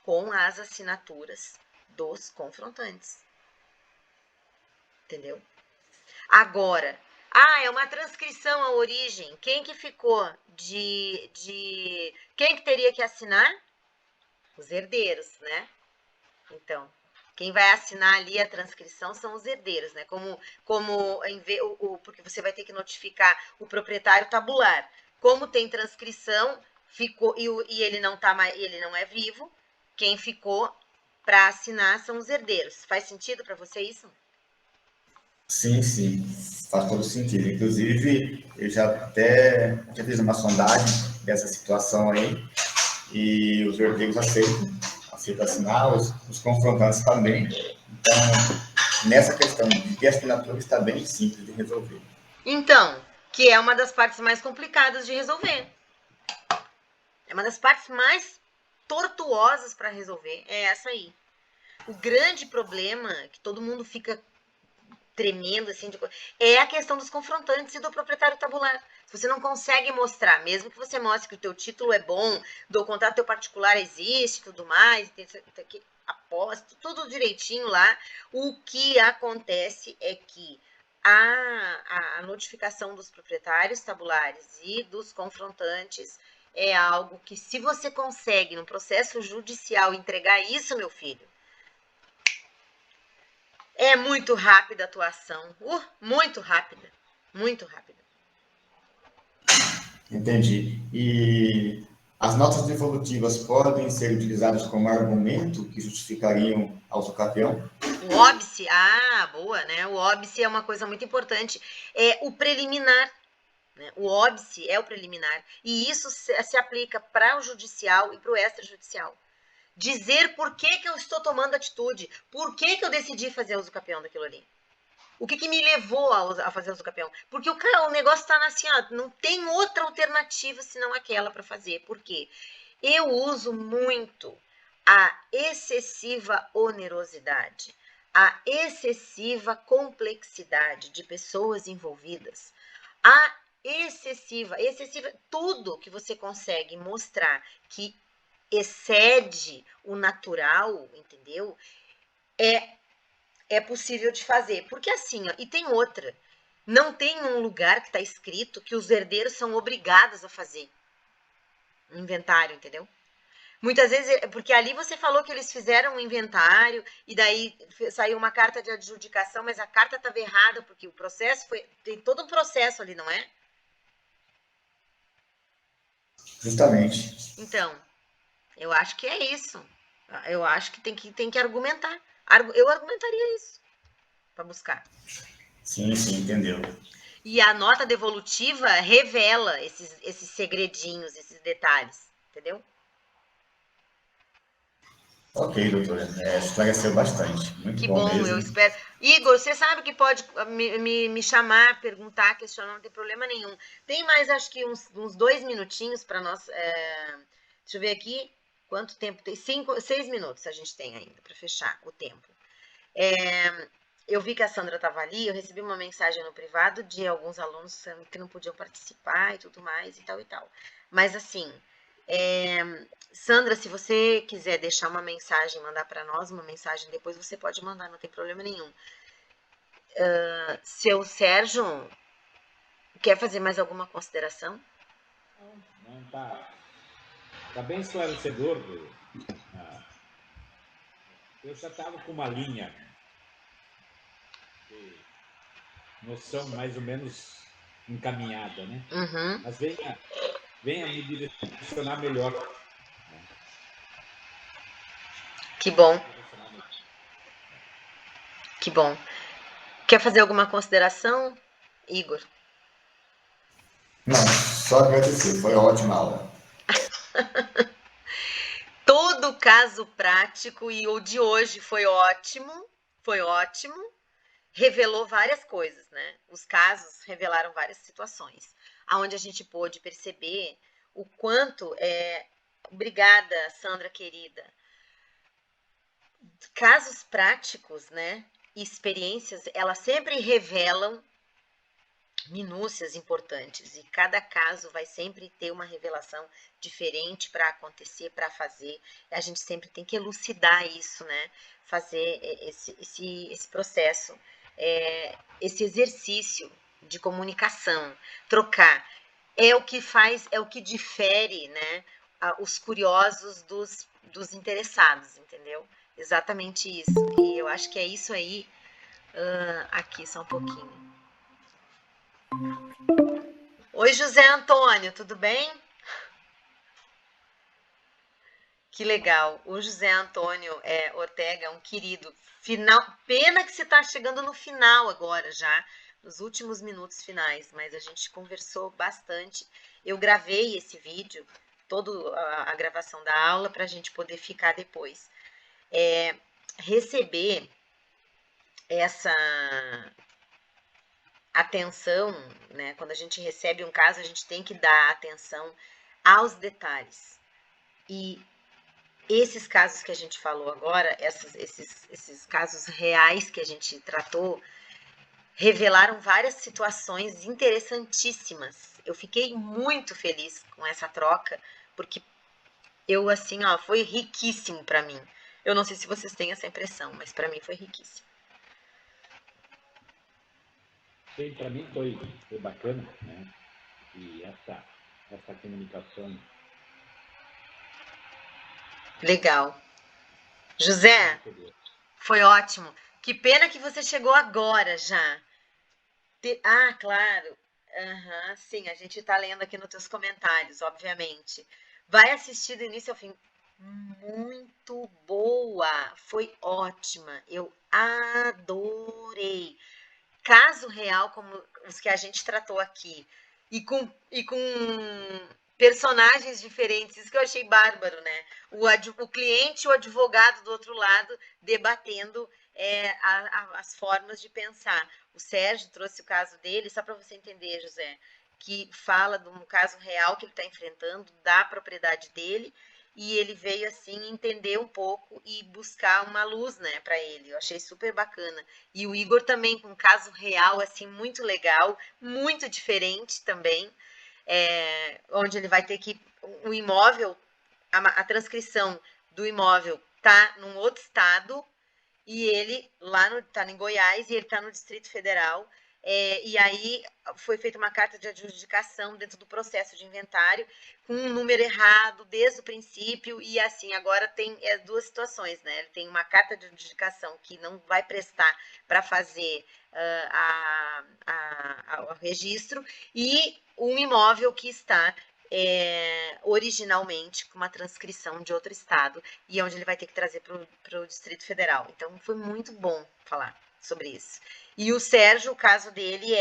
com as assinaturas dos confrontantes. Entendeu? Agora, é uma transcrição à origem. Quem que ficou quem que teria que assinar? Os herdeiros, né? Então, quem vai assinar ali a transcrição são os herdeiros, né? Porque você vai ter que notificar o proprietário tabular. Como tem transcrição, ficou e ele não tá mais, ele não é vivo, quem ficou para assinar são os herdeiros. Faz sentido para você isso? Sim, sim, faz todo sentido. Inclusive, eu já fiz uma sondagem dessa situação aí, e os herdeiros aceitam assinar, os confrontantes também. Então, nessa questão de assinatura está bem simples de resolver. Então, que é uma das partes mais complicadas de resolver. É uma das partes mais tortuosas para resolver, é essa aí. O grande problema que todo mundo fica tremendo assim é a questão dos confrontantes e do proprietário tabular. Se você não consegue mostrar, mesmo que você mostre que o teu título é bom, do contrato teu particular existe, tudo mais, aposto, tudo direitinho lá, o que acontece é que a notificação dos proprietários tabulares e dos confrontantes é algo que, se você consegue, no processo judicial, entregar isso, meu filho, é muito rápida a atuação. Muito rápida. Muito rápida. Entendi. E as notas devolutivas podem ser utilizadas como argumento que justificariam a usucapião? O óbice, boa, né? O óbice é uma coisa muito importante. É o preliminar. Né? O óbice é o preliminar. E isso se aplica para o judicial e para o extrajudicial. Dizer por que eu estou tomando atitude, por que eu decidi fazer uso capião daquilo ali. O que me levou a fazer uso capião? Porque o negócio está assim, não tem outra alternativa senão aquela para fazer. Por quê? Eu uso muito a excessiva onerosidade, a excessiva complexidade de pessoas envolvidas, a excessiva, tudo que você consegue mostrar que excede o natural, entendeu? É possível de fazer. Porque assim, e tem outra, não tem um lugar que está escrito que os herdeiros são obrigados a fazer um inventário, entendeu? Muitas vezes, porque ali você falou que eles fizeram um inventário e daí saiu uma carta de adjudicação, mas a carta estava errada, porque o processo tem todo um processo ali, não é? Justamente. Então, eu acho que é isso. Eu acho que tem que argumentar. Eu argumentaria isso para buscar. Sim, entendeu. E a nota devolutiva revela esses segredinhos, esses detalhes, entendeu? Ok, doutora. Esclareceu bastante. Muito Que bom bom, eu mesmo. espero. Igor, você sabe que pode me chamar, perguntar, questionar, não tem problema nenhum. Tem mais, acho que uns 2 minutinhos para nós. Deixa eu ver aqui. Quanto tempo tem? 6 minutos a gente tem ainda para fechar o tempo. Eu vi que a Sandra estava ali, eu recebi uma mensagem no privado de alguns alunos que não podiam participar e tudo mais e tal e tal. Mas assim, Sandra, se você quiser deixar uma mensagem, mandar para nós uma mensagem depois, você pode mandar, não tem problema nenhum. Seu Sérgio, quer fazer mais alguma consideração? Não tá bem esclarecedor. Eu já estava com uma linha de noção mais ou menos encaminhada, né? Uhum. Mas venha me direcionar melhor. Que bom, que bom. Quer fazer alguma consideração, Igor? Não, só agradecer. Foi ótima aula. Todo caso prático e o de hoje foi ótimo, foi ótimo. Revelou várias coisas, né? Os casos revelaram várias situações, aonde a gente pôde perceber o quanto Obrigada, Sandra querida. Casos práticos, né? Experiências, elas sempre revelam minúcias importantes e cada caso vai sempre ter uma revelação diferente para acontecer, para fazer. A gente sempre tem que elucidar isso, né? Fazer esse processo, esse exercício de comunicação, trocar. É o que faz, é o que difere, né? Os curiosos dos interessados, entendeu? Exatamente isso. E eu acho que é isso aí. Aqui, só um pouquinho. Oi, José Antônio, tudo bem? Que legal. O José Antônio Ortega é um querido. Pena que você está chegando no final agora já, nos últimos minutos finais, mas a gente conversou bastante. Eu gravei esse vídeo, toda a gravação da aula, para a gente poder ficar depois. Receber essa atenção, né? Quando a gente recebe um caso, a gente tem que dar atenção aos detalhes. E esses casos que a gente falou agora, esses casos reais que a gente tratou, revelaram várias situações interessantíssimas. Eu fiquei muito feliz com essa troca, porque foi riquíssimo para mim. Eu não sei se vocês têm essa impressão, mas para mim foi riquíssimo. Sim, para mim foi bacana, né? E essa comunicação. Legal. José, foi ótimo. Que pena que você chegou agora já. Claro. Uhum, sim, a gente está lendo aqui nos teus comentários, obviamente. Vai assistir do início ao fim. Muito boa, foi ótima. Eu adorei. Caso real como os que a gente tratou aqui e com personagens diferentes, isso que eu achei bárbaro, né? O cliente e o advogado do outro lado debatendo as formas de pensar. O Sérgio trouxe o caso dele, só para você entender, José, que fala de um caso real que ele está enfrentando, da propriedade dele, e ele veio assim entender um pouco e buscar uma luz, né, para ele. Eu achei super bacana. E o Igor também com um caso real assim muito legal, muito diferente também, onde ele vai ter que o imóvel, a transcrição do imóvel tá num outro estado e ele tá em Goiás e ele está no Distrito Federal. E aí foi feita uma carta de adjudicação dentro do processo de inventário com um número errado desde o princípio e assim agora tem duas situações, né? Ele tem uma carta de adjudicação que não vai prestar para fazer o registro e um imóvel que está originalmente com uma transcrição de outro estado e onde ele vai ter que trazer para o Distrito Federal. Então, foi muito bom falar sobre isso. E o Sérgio, o caso dele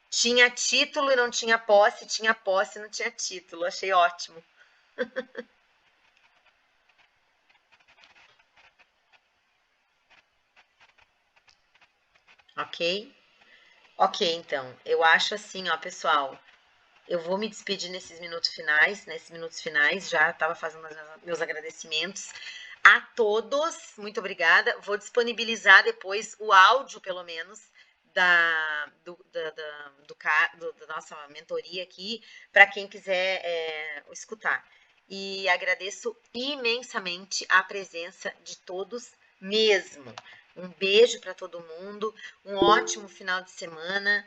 tinha título e não tinha posse e não tinha título. Achei ótimo. Ok? Ok, então, eu acho assim, ó, pessoal, eu vou me despedir nesses minutos finais, já estava fazendo meus agradecimentos a todos, muito obrigada, vou disponibilizar depois o áudio, pelo menos, da nossa mentoria aqui, para quem quiser escutar. E agradeço imensamente a presença de todos mesmo. Um beijo para todo mundo, um ótimo final de semana